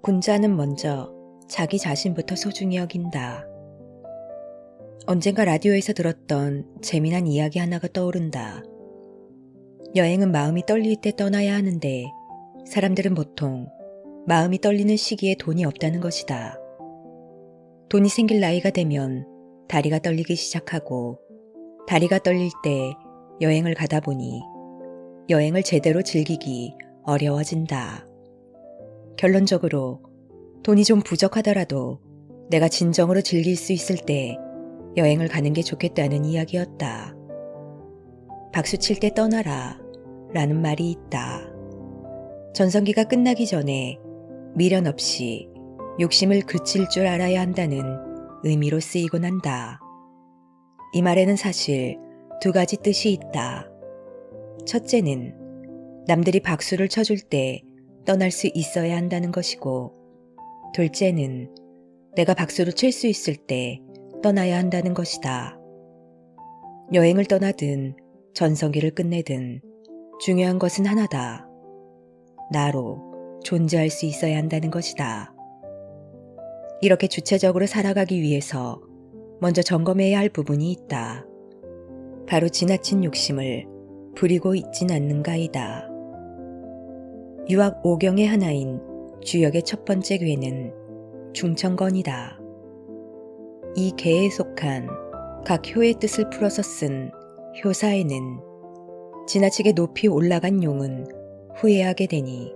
군자는 먼저 자기 자신부터 소중히 여긴다. 언젠가 라디오에서 들었던 재미난 이야기 하나가 떠오른다. 여행은 마음이 떨릴 때 떠나야 하는데 사람들은 보통 마음이 떨리는 시기에 돈이 없다는 것이다. 돈이 생길 나이가 되면 다리가 떨리기 시작하고 다리가 떨릴 때 여행을 가다 보니 여행을 제대로 즐기기 어려워진다. 결론적으로 돈이 좀 부족하더라도 내가 진정으로 즐길 수 있을 때 여행을 가는 게 좋겠다는 이야기였다. 박수 칠 때 떠나라 라는 말이 있다. 전성기가 끝나기 전에 미련 없이 욕심을 그칠 줄 알아야 한다는 의미로 쓰이곤 한다. 이 말에는 사실 두 가지 뜻이 있다. 첫째는 남들이 박수를 쳐줄 때 떠날 수 있어야 한다는 것이고, 둘째는 내가 박수를 칠 수 있을 때 떠나야 한다는 것이다. 여행을 떠나든 전성기를 끝내든 중요한 것은 하나다. 나로 존재할 수 있어야 한다는 것이다. 이렇게 주체적으로 살아가기 위해서 먼저 점검해야 할 부분이 있다. 바로 지나친 욕심을 부리고 있진 않는가이다. 유학 5경의 하나인 주역의 첫 번째 괴는 중천건이다. 이 괴에 속한 각 효의 뜻을 풀어서 쓴 효사에는 지나치게 높이 올라간 용은 후회하게 되니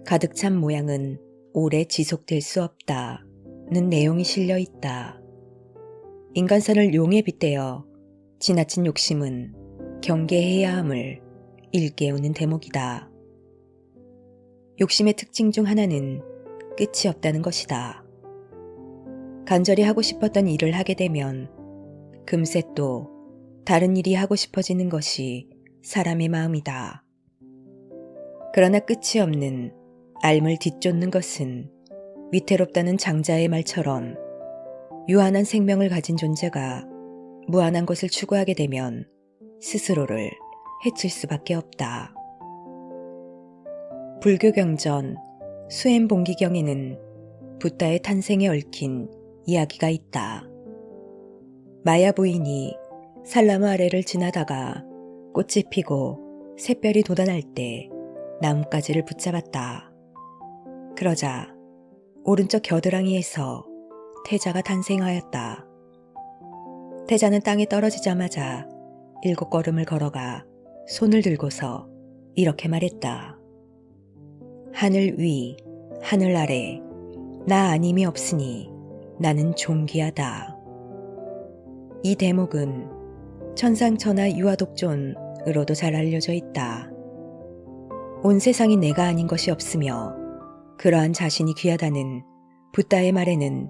가득 찬 모양은 오래 지속될 수 없다는 내용이 실려 있다. 인간선을 용에 빗대어 지나친 욕심은 경계해야 함을 일깨우는 대목이다. 욕심의 특징 중 하나는 끝이 없다는 것이다. 간절히 하고 싶었던 일을 하게 되면 금세 또 다른 일이 하고 싶어지는 것이 사람의 마음이다. 그러나 끝이 없는 앓을 뒤쫓는 것은 위태롭다는 장자의 말처럼 유한한 생명을 가진 존재가 무한한 것을 추구하게 되면 스스로를 해칠 수밖에 없다. 불교 경전 수엠봉기경에는 붓다의 탄생에 얽힌 이야기가 있다. 마야 부인이 살나무 아래를 지나다가 꽃이 피고 샛별이 돋아날 때 나뭇가지를 붙잡았다. 그러자 오른쪽 겨드랑이에서 태자가 탄생하였다. 태자는 땅에 떨어지자마자 7걸음을 걸어가 손을 들고서 이렇게 말했다. 하늘 위, 하늘 아래, 나 아님이 없으니 나는 존귀하다. 이 대목은 천상천하 유아독존으로도 잘 알려져 있다. 온 세상이 내가 아닌 것이 없으며 그러한 자신이 귀하다는 붓다의 말에는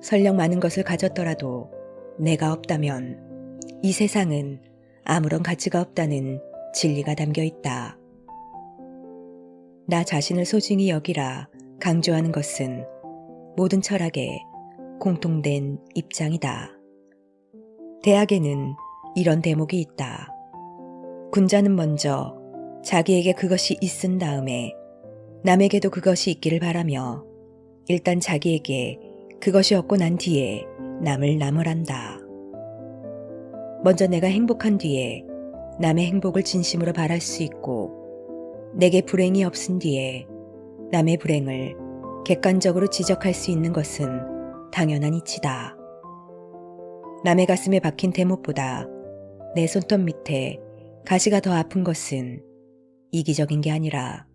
설령 많은 것을 가졌더라도 내가 없다면 이 세상은 아무런 가치가 없다는 진리가 담겨 있다. 나 자신을 소중히 여기라 강조하는 것은 모든 철학의 공통된 입장이다. 대학에는 이런 대목이 있다. 군자는 먼저 자기에게 그것이 있은 다음에 남에게도 그것이 있기를 바라며 일단 자기에게 그것이 없고 난 뒤에 남을 나무란다. 먼저 내가 행복한 뒤에 남의 행복을 진심으로 바랄 수 있고 내게 불행이 없은 뒤에 남의 불행을 객관적으로 지적할 수 있는 것은 당연한 이치다. 남의 가슴에 박힌 대못보다 내 손톱 밑에 가시가 더 아픈 것은 이기적인 게 아니라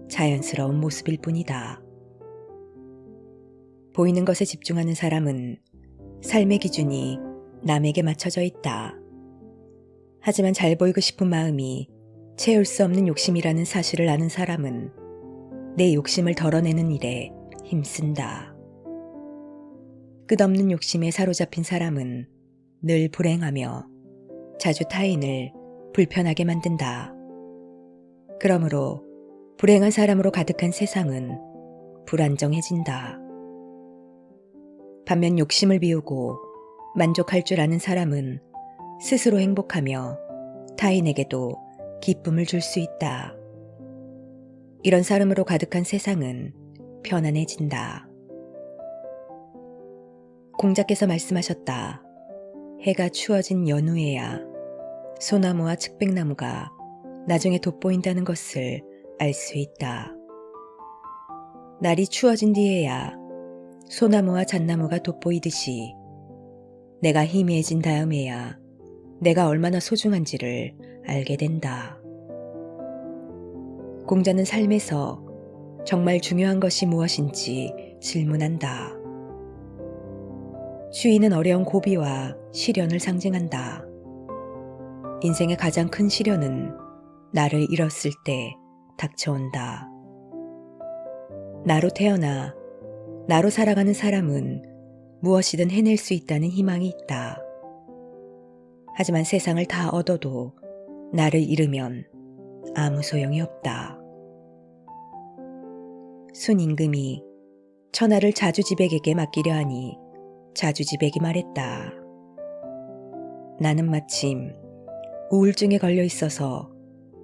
자연스러운 모습일 뿐이다. 보이는 것에 집중하는 사람은 삶의 기준이 남에게 맞춰져 있다. 하지만 잘 보이고 싶은 마음이 채울 수 없는 욕심이라는 사실을 아는 사람은 내 욕심을 덜어내는 일에 힘쓴다. 끝없는 욕심에 사로잡힌 사람은 늘 불행하며 자주 타인을 불편하게 만든다. 그러므로 불행한 사람으로 가득한 세상은 불안정해진다. 반면 욕심을 비우고 만족할 줄 아는 사람은 스스로 행복하며 타인에게도 기쁨을 줄 수 있다. 이런 사람으로 가득한 세상은 편안해진다. 공자께서 말씀하셨다. 해가 추워진 연후에야 소나무와 측백나무가 나중에 돋보인다는 것을 알 수 있다. 날이 추워진 뒤에야 소나무와 잣나무가 돋보이듯이 내가 희미해진 다음에야 내가 얼마나 소중한지를 알게 된다. 공자는 삶에서 정말 중요한 것이 무엇인지 질문한다. 추위는 어려운 고비와 시련을 상징한다. 인생의 가장 큰 시련은 나를 잃었을 때 닥쳐온다. 나로 태어나 나로 살아가는 사람은 무엇이든 해낼 수 있다는 희망이 있다. 하지만 세상을 다 얻어도 나를 잃으면 아무 소용이 없다. 순임금이 천하를 자주지백에게 맡기려 하니 자주지백이 말했다. 나는 마침 우울증에 걸려 있어서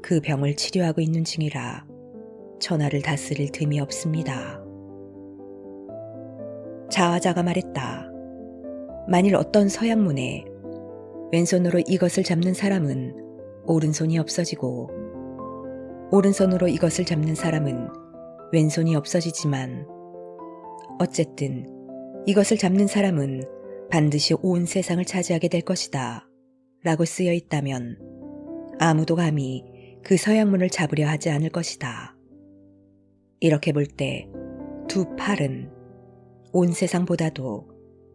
그 병을 치료하고 있는 중이라 천하를 다스릴 틈이 없습니다. 자화자가 말했다. 만일 어떤 서양문에 왼손으로 이것을 잡는 사람은 오른손이 없어지고 오른손으로 이것을 잡는 사람은 왼손이 없어지지만 어쨌든 이것을 잡는 사람은 반드시 온 세상을 차지하게 될 것이다 라고 쓰여 있다면 아무도 감히 그 서양문을 잡으려 하지 않을 것이다. 이렇게 볼 때 두 팔은 온 세상보다도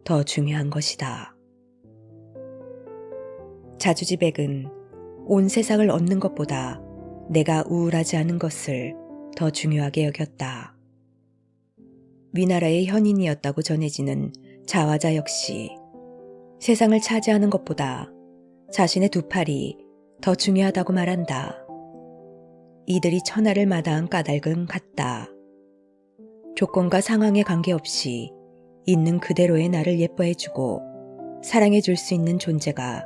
더 중요한 것이다. 자주지백은 온 세상을 얻는 것보다 내가 우울하지 않은 것을 더 중요하게 여겼다. 위나라의 현인이었다고 전해지는 자화자 역시 세상을 차지하는 것보다 자신의 두 팔이 더 중요하다고 말한다. 이들이 천하를 마다한 까닭은 같다. 조건과 상황에 관계없이 있는 그대로의 나를 예뻐해주고 사랑해줄 수 있는 존재가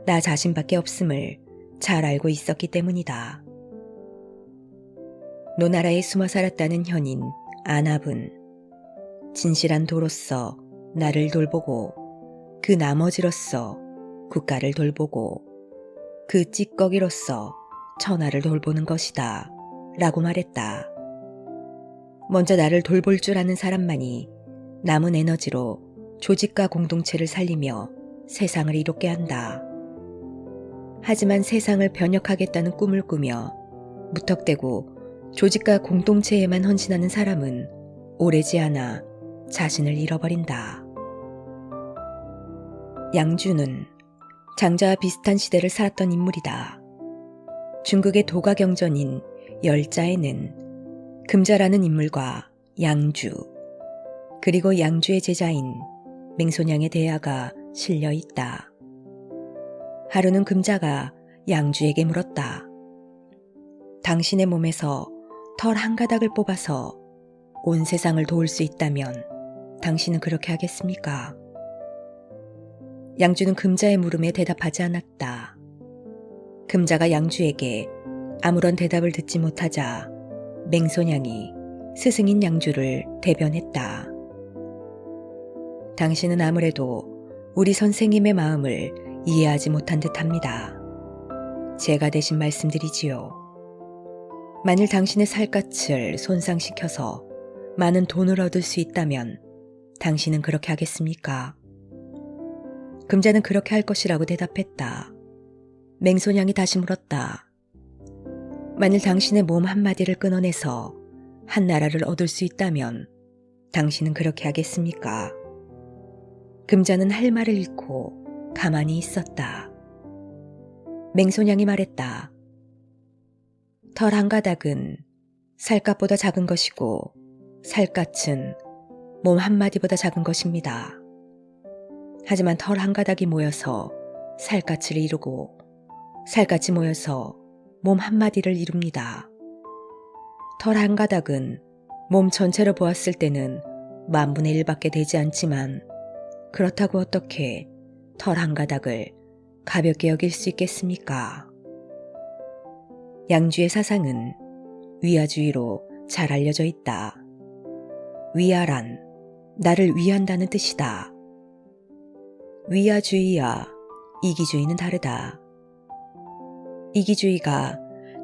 나 자신밖에 없음을 잘 알고 있었기 때문이다. 노나라에 숨어 살았다는 현인 안압은 진실한 도로서 나를 돌보고 그 나머지로서 국가를 돌보고 그 찌꺼기로서 천하를 돌보는 것이다 라고 말했다. 먼저 나를 돌볼 줄 아는 사람만이 남은 에너지로 조직과 공동체를 살리며 세상을 이롭게 한다. 하지만 세상을 변혁하겠다는 꿈을 꾸며 무턱대고 조직과 공동체에만 헌신하는 사람은 오래지 않아 자신을 잃어버린다. 양주는 장자와 비슷한 시대를 살았던 인물이다. 중국의 도가경전인 열자에는 금자라는 인물과 양주, 그리고 양주의 제자인 맹손양의 대화가 실려 있다. 하루는 금자가 양주에게 물었다. 당신의 몸에서 털 한 가닥을 뽑아서 온 세상을 도울 수 있다면 당신은 그렇게 하겠습니까? 양주는 금자의 물음에 대답하지 않았다. 금자가 양주에게 아무런 대답을 듣지 못하자 맹손양이 스승인 양주를 대변했다. 당신은 아무래도 우리 선생님의 마음을 이해하지 못한 듯합니다. 제가 대신 말씀드리지요. 만일 당신의 살갗을 손상시켜서 많은 돈을 얻을 수 있다면 당신은 그렇게 하겠습니까? 금자는 그렇게 할 것이라고 대답했다. 맹손양이 다시 물었다. 만일 당신의 몸 한마디를 끊어내서 한 나라를 얻을 수 있다면 당신은 그렇게 하겠습니까? 금자는 할 말을 잃고 가만히 있었다. 맹손양이 말했다. 털 한 가닥은 살갗보다 작은 것이고 살갗은 몸 한마디보다 작은 것입니다. 하지만 털 한 가닥이 모여서 살갗을 이루고 살갗이 모여서 몸 한마디를 이룹니다. 털 한 가닥은 몸 전체로 보았을 때는 10,000분의 1밖에 되지 않지만 그렇다고 어떻게 털 한 가닥을 가볍게 여길 수 있겠습니까? 양주의 사상은 위아주의로 잘 알려져 있다. 위아란 나를 위한다는 뜻이다. 위아주의와 이기주의는 다르다. 이기주의가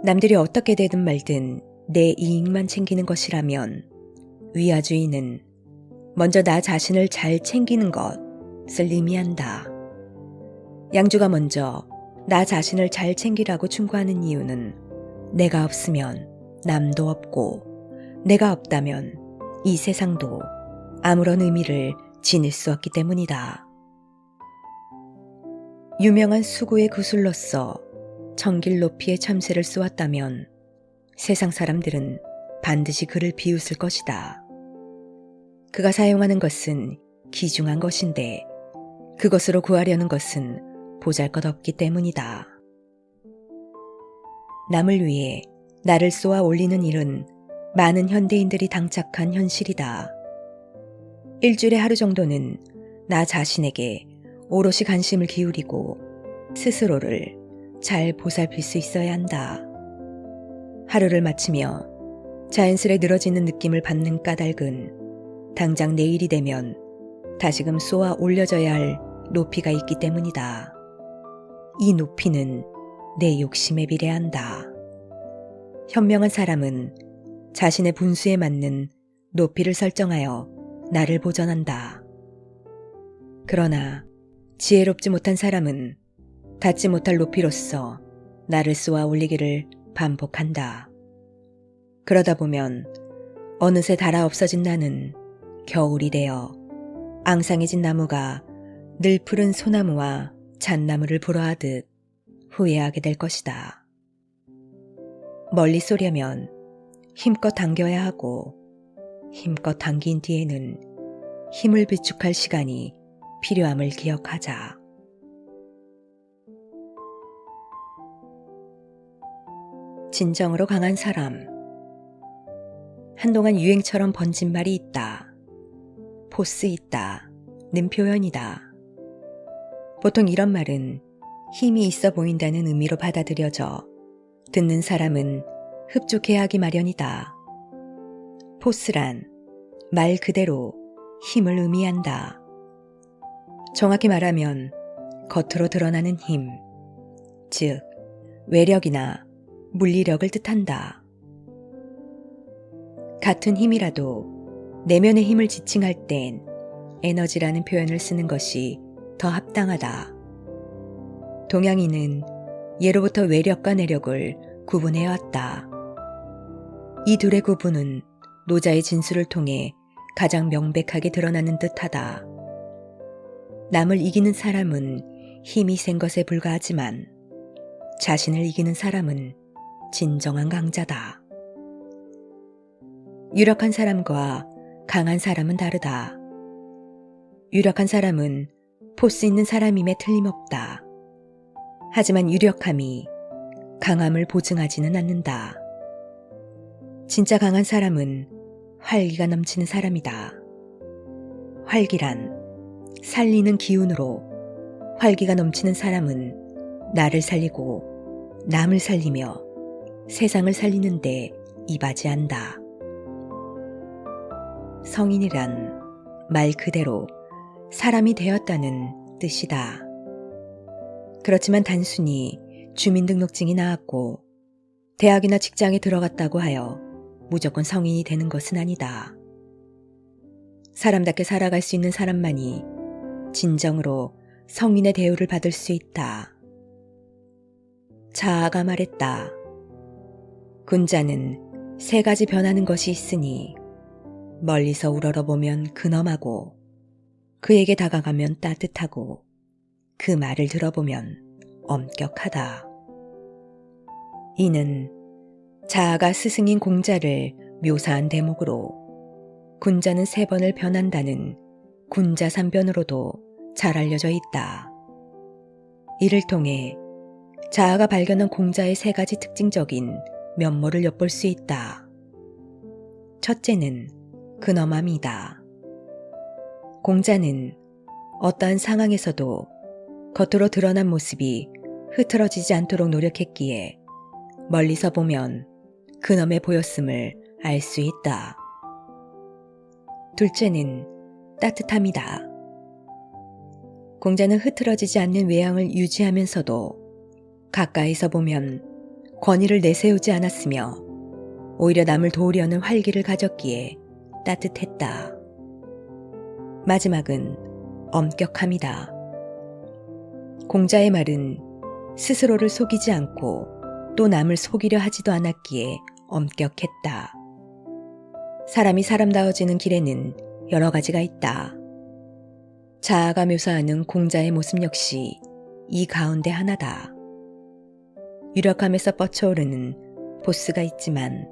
남들이 어떻게 되든 말든 내 이익만 챙기는 것이라면 위아주의는 먼저 나 자신을 잘 챙기는 것을 의미한다. 양주가 먼저 나 자신을 잘 챙기라고 충고하는 이유는 내가 없으면 남도 없고 내가 없다면 이 세상도 아무런 의미를 지닐 수 없기 때문이다. 유명한 수구의 구슬로서 천길 높이의 참새를 쏘았다면 세상 사람들은 반드시 그를 비웃을 것이다. 그가 사용하는 것은 귀중한 것인데 그것으로 구하려는 것은 보잘것없기 때문이다. 남을 위해 나를 쏘아 올리는 일은 많은 현대인들이 당착한 현실이다. 일주일에 하루 정도는 나 자신에게 오롯이 관심을 기울이고 스스로를 잘 보살필 수 있어야 한다. 하루를 마치며 자연스레 늘어지는 느낌을 받는 까닭은 당장 내일이 되면 다시금 쏘아 올려져야 할 높이가 있기 때문이다. 이 높이는 내 욕심에 비례한다. 현명한 사람은 자신의 분수에 맞는 높이를 설정하여 나를 보전한다. 그러나 지혜롭지 못한 사람은 닿지 못할 높이로서 나를 쏘아 올리기를 반복한다. 그러다 보면 어느새 닳아 없어진 나는 겨울이 되어 앙상해진 나무가 늘 푸른 소나무와 잣나무를 불어하듯 후회하게 될 것이다. 멀리 쏘려면 힘껏 당겨야 하고 힘껏 당긴 뒤에는 힘을 비축할 시간이 필요함을 기억하자. 진정으로 강한 사람. 한동안 유행처럼 번진 말이 있다. 포스 있다는 표현이다. 보통 이런 말은 힘이 있어 보인다는 의미로 받아들여져 듣는 사람은 흡족해하기 마련이다. 포스란 말 그대로 힘을 의미한다. 정확히 말하면 겉으로 드러나는 힘, 즉 외력이나 물리력을 뜻한다. 같은 힘이라도 내면의 힘을 지칭할 땐 에너지라는 표현을 쓰는 것이 더 합당하다. 동양인은 예로부터 외력과 내력을 구분해왔다. 이 둘의 구분은 노자의 진술을 통해 가장 명백하게 드러나는 듯하다. 남을 이기는 사람은 힘이 센 것에 불과하지만 자신을 이기는 사람은 진정한 강자다. 유력한 사람과 강한 사람은 다르다. 유력한 사람은 포스 있는 사람임에 틀림없다. 하지만 유력함이 강함을 보증하지는 않는다. 진짜 강한 사람은 활기가 넘치는 사람이다. 활기란 살리는 기운으로 활기가 넘치는 사람은 나를 살리고 남을 살리며 세상을 살리는데 이바지한다. 성인이란 말 그대로 사람이 되었다는 뜻이다. 그렇지만 단순히 주민등록증이 나왔고 대학이나 직장에 들어갔다고 하여 무조건 성인이 되는 것은 아니다. 사람답게 살아갈 수 있는 사람만이 진정으로 성인의 대우를 받을 수 있다. 자아가 말했다. 군자는 3가지 변하는 것이 있으니 멀리서 우러러보면 근엄하고 그에게 다가가면 따뜻하고 그 말을 들어보면 엄격하다. 이는 자아가 스승인 공자를 묘사한 대목으로 군자는 3번을 변한다는 군자삼변으로도 잘 알려져 있다. 이를 통해 자아가 발견한 공자의 3가지 특징적인 면모를 엿볼 수 있다. 첫째는 근엄함이다. 공자는 어떠한 상황에서도 겉으로 드러난 모습이 흐트러지지 않도록 노력했기에 멀리서 보면 근엄해 보였음을 알 수 있다. 둘째는 따뜻함이다. 공자는 흐트러지지 않는 외양을 유지하면서도 가까이서 보면 권위를 내세우지 않았으며 오히려 남을 도우려는 활기를 가졌기에 따뜻했다. 마지막은 엄격함이다. 공자의 말은 스스로를 속이지 않고 또 남을 속이려 하지도 않았기에 엄격했다. 사람이 사람다워지는 길에는 여러 가지가 있다. 자아가 묘사하는 공자의 모습 역시 이 가운데 하나다. 유력함에서 뻗쳐오르는 보스가 있지만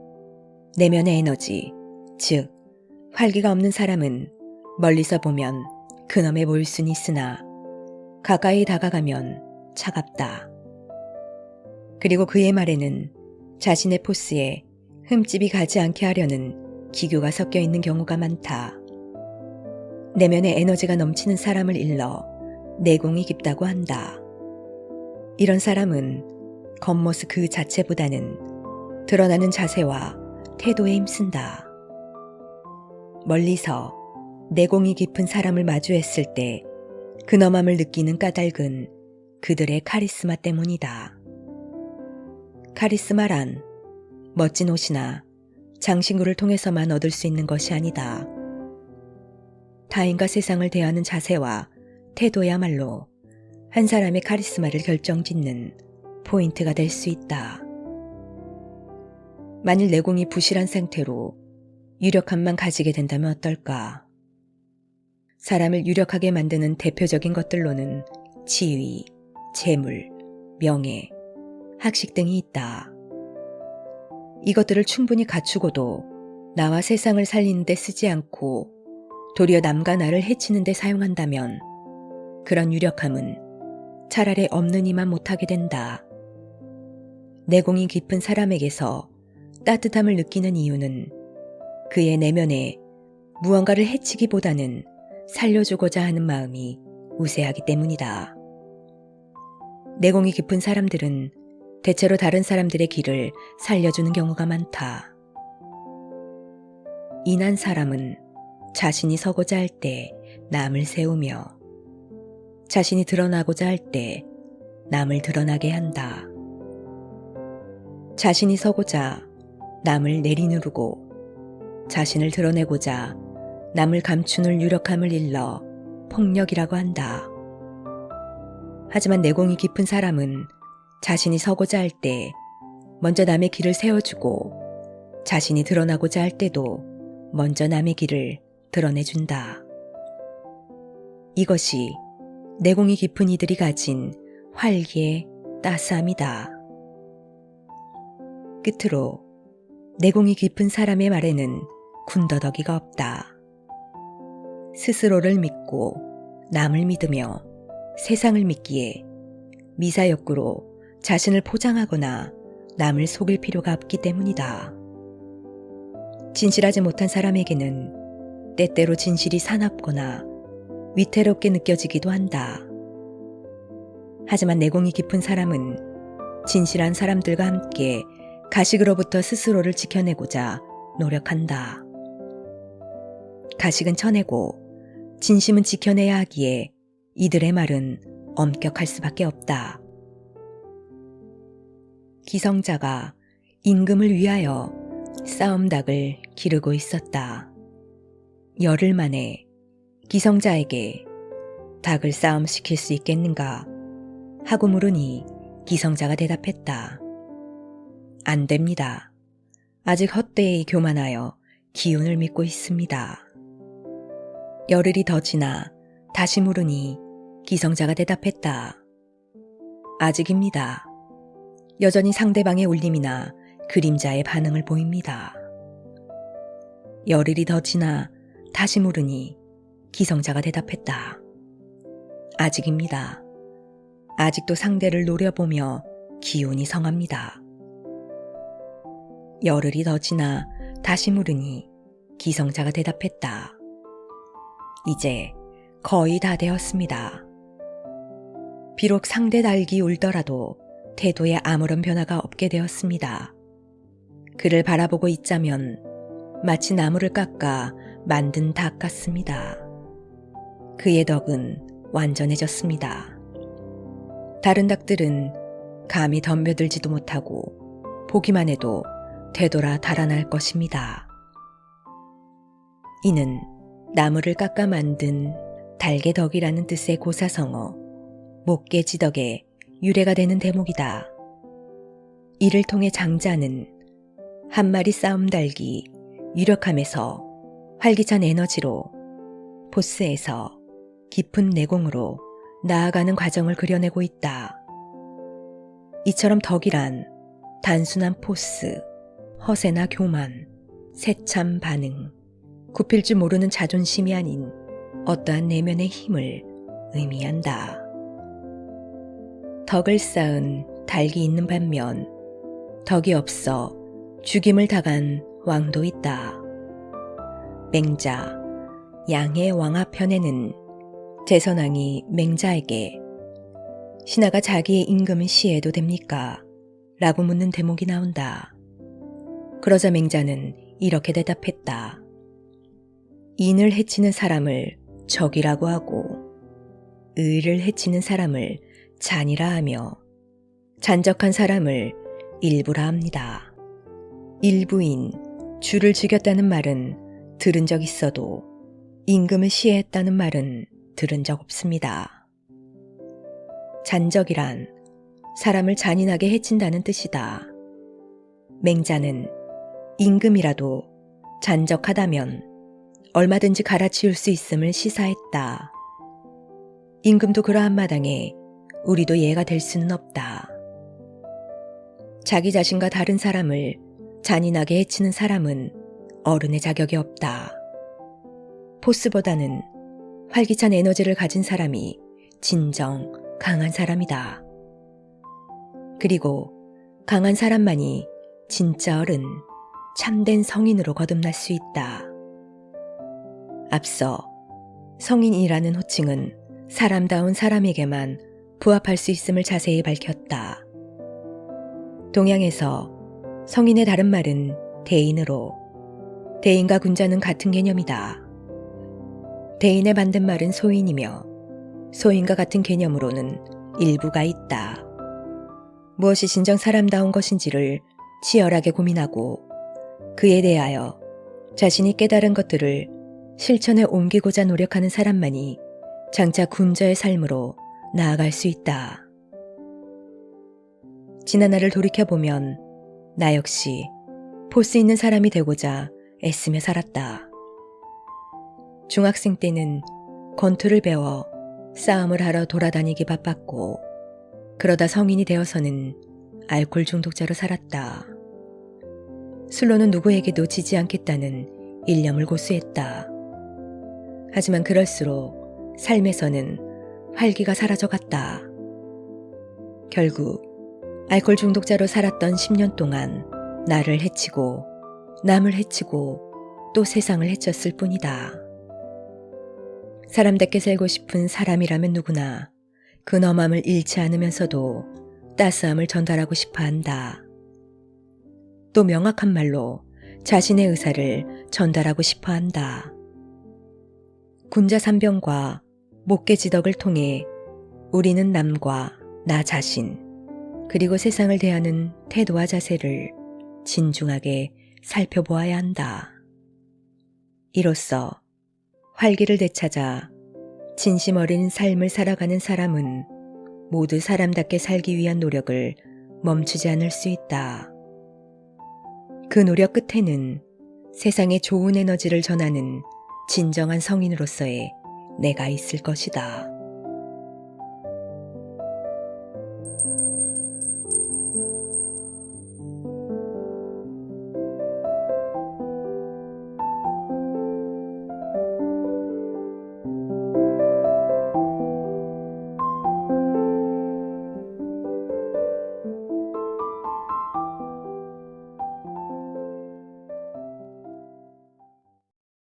내면의 에너지, 즉 활기가 없는 사람은 멀리서 보면 근엄해 보일 수는 있으나 가까이 다가가면 차갑다. 그리고 그의 말에는 자신의 포스에 흠집이 가지 않게 하려는 기교가 섞여 있는 경우가 많다. 내면의 에너지가 넘치는 사람을 일러 내공이 깊다고 한다. 이런 사람은 겉모습 그 자체보다는 드러나는 자세와 태도에 힘쓴다. 멀리서 내공이 깊은 사람을 마주했을 때 근엄함을 느끼는 까닭은 그들의 카리스마 때문이다. 카리스마란 멋진 옷이나 장신구를 통해서만 얻을 수 있는 것이 아니다. 타인과 세상을 대하는 자세와 태도야말로 한 사람의 카리스마를 결정짓는 포인트가 될 수 있다. 만일 내공이 부실한 상태로 유력함만 가지게 된다면 어떨까? 사람을 유력하게 만드는 대표적인 것들로는 지위, 재물, 명예, 학식 등이 있다. 이것들을 충분히 갖추고도 나와 세상을 살리는 데 쓰지 않고 도리어 남과 나를 해치는 데 사용한다면 그런 유력함은 차라리 없는 이만 못하게 된다. 내공이 깊은 사람에게서 따뜻함을 느끼는 이유는 그의 내면에 무언가를 해치기보다는 살려주고자 하는 마음이 우세하기 때문이다. 내공이 깊은 사람들은 대체로 다른 사람들의 길을 살려주는 경우가 많다. 인한 사람은 자신이 서고자 할 때 남을 세우며 자신이 드러나고자 할 때 남을 드러나게 한다. 자신이 서고자 남을 내리누르고 자신을 드러내고자 남을 감추는 유력함을 일러 폭력이라고 한다. 하지만 내공이 깊은 사람은 자신이 서고자 할 때 먼저 남의 길을 세워주고 자신이 드러나고자 할 때도 먼저 남의 길을 드러내준다. 이것이 내공이 깊은 이들이 가진 활기의 따스함이다. 끝으로 내공이 깊은 사람의 말에는 군더더기가 없다. 스스로를 믿고 남을 믿으며 세상을 믿기에 미사역구로 자신을 포장하거나 남을 속일 필요가 없기 때문이다. 진실하지 못한 사람에게는 때때로 진실이 사납거나 위태롭게 느껴지기도 한다. 하지만 내공이 깊은 사람은 진실한 사람들과 함께 가식으로부터 스스로를 지켜내고자 노력한다. 가식은 쳐내고 진심은 지켜내야 하기에 이들의 말은 엄격할 수밖에 없다. 기성자가 임금을 위하여 싸움닭을 기르고 있었다. 열흘 만에 기성자에게 닭을 싸움시킬 수 있겠는가 하고 물으니 기성자가 대답했다. 안 됩니다. 아직 헛되이 교만하여 기운을 믿고 있습니다. 열흘이 더 지나 다시 물으니 기성자가 대답했다. 아직입니다. 여전히 상대방의 울림이나 그림자의 반응을 보입니다. 열흘이 더 지나 다시 물으니 기성자가 대답했다. 아직입니다. 아직도 상대를 노려보며 기운이 성합니다. 열흘이 더 지나 다시 물으니 기성자가 대답했다. 이제 거의 다 되었습니다. 비록 상대 닭이 울더라도 태도에 아무런 변화가 없게 되었습니다. 그를 바라보고 있자면 마치 나무를 깎아 만든 닭 같습니다. 그의 덕은 완전해졌습니다. 다른 닭들은 감히 덤벼들지도 못하고 보기만 해도 되돌아 달아날 것입니다. 이는 나무를 깎아 만든 닭의 덕이라는 뜻의 고사성어 목계지덕의 유래가 되는 대목이다. 이를 통해 장자는 한 마리 싸움닭이 유력함에서 활기찬 에너지로 포스에서 깊은 내공으로 나아가는 과정을 그려내고 있다. 이처럼 덕이란 단순한 포스, 허세나 교만, 새참 반응, 굽힐 줄 모르는 자존심이 아닌 어떠한 내면의 힘을 의미한다. 덕을 쌓은 닭이 있는 반면 덕이 없어 죽임을 당한 왕도 있다. 맹자, 양의 왕하편에는 제선왕이 맹자에게 신하가 자기의 임금을 시해도 됩니까? 라고 묻는 대목이 나온다. 그러자 맹자는 이렇게 대답했다. 인을 해치는 사람을 적이라고 하고 의를 해치는 사람을 잔이라 하며 잔적한 사람을 일부라 합니다. 일부인 주를 죽였다는 말은 들은 적 있어도 임금을 시해했다는 말은 들은 적 없습니다. 잔적이란 사람을 잔인하게 해친다는 뜻이다. 맹자는 임금이라도 잔적하다면 얼마든지 갈아치울 수 있음을 시사했다. 임금도 그러한 마당에 우리도 예가 될 수는 없다. 자기 자신과 다른 사람을 잔인하게 해치는 사람은 어른의 자격이 없다. 포스보다는 활기찬 에너지를 가진 사람이 진정 강한 사람이다. 그리고 강한 사람만이 진짜 어른, 참된 성인으로 거듭날 수 있다. 앞서 성인이라는 호칭은 사람다운 사람에게만 부합할 수 있음을 자세히 밝혔다. 동양에서 성인의 다른 말은 대인으로, 대인과 군자는 같은 개념이다. 대인의 반대말은 소인이며 소인과 같은 개념으로는 일부가 있다. 무엇이 진정 사람다운 것인지를 치열하게 고민하고 그에 대하여 자신이 깨달은 것들을 실천에 옮기고자 노력하는 사람만이 장차 군자의 삶으로 나아갈 수 있다. 지난 날을 돌이켜보면 나 역시 포스 있는 사람이 되고자 애쓰며 살았다. 중학생 때는 권투를 배워 싸움을 하러 돌아다니기 바빴고 그러다 성인이 되어서는 알코올 중독자로 살았다. 술로는 누구에게도 지지 않겠다는 일념을 고수했다. 하지만 그럴수록 삶에서는 활기가 사라져갔다. 결국 알코올 중독자로 살았던 10년 동안 나를 해치고 남을 해치고 또 세상을 해쳤을 뿐이다. 사람답게 살고 싶은 사람이라면 누구나 근엄함을 잃지 않으면서도 따스함을 전달하고 싶어 한다. 또 명확한 말로 자신의 의사를 전달하고 싶어 한다. 군자삼병과 목계지덕을 통해 우리는 남과 나 자신 그리고 세상을 대하는 태도와 자세를 진중하게 살펴보아야 한다. 이로써 활기를 되찾아 진심 어린 삶을 살아가는 사람은 모두 사람답게 살기 위한 노력을 멈추지 않을 수 있다. 그 노력 끝에는 세상에 좋은 에너지를 전하는 진정한 성인으로서의 내가 있을 것이다.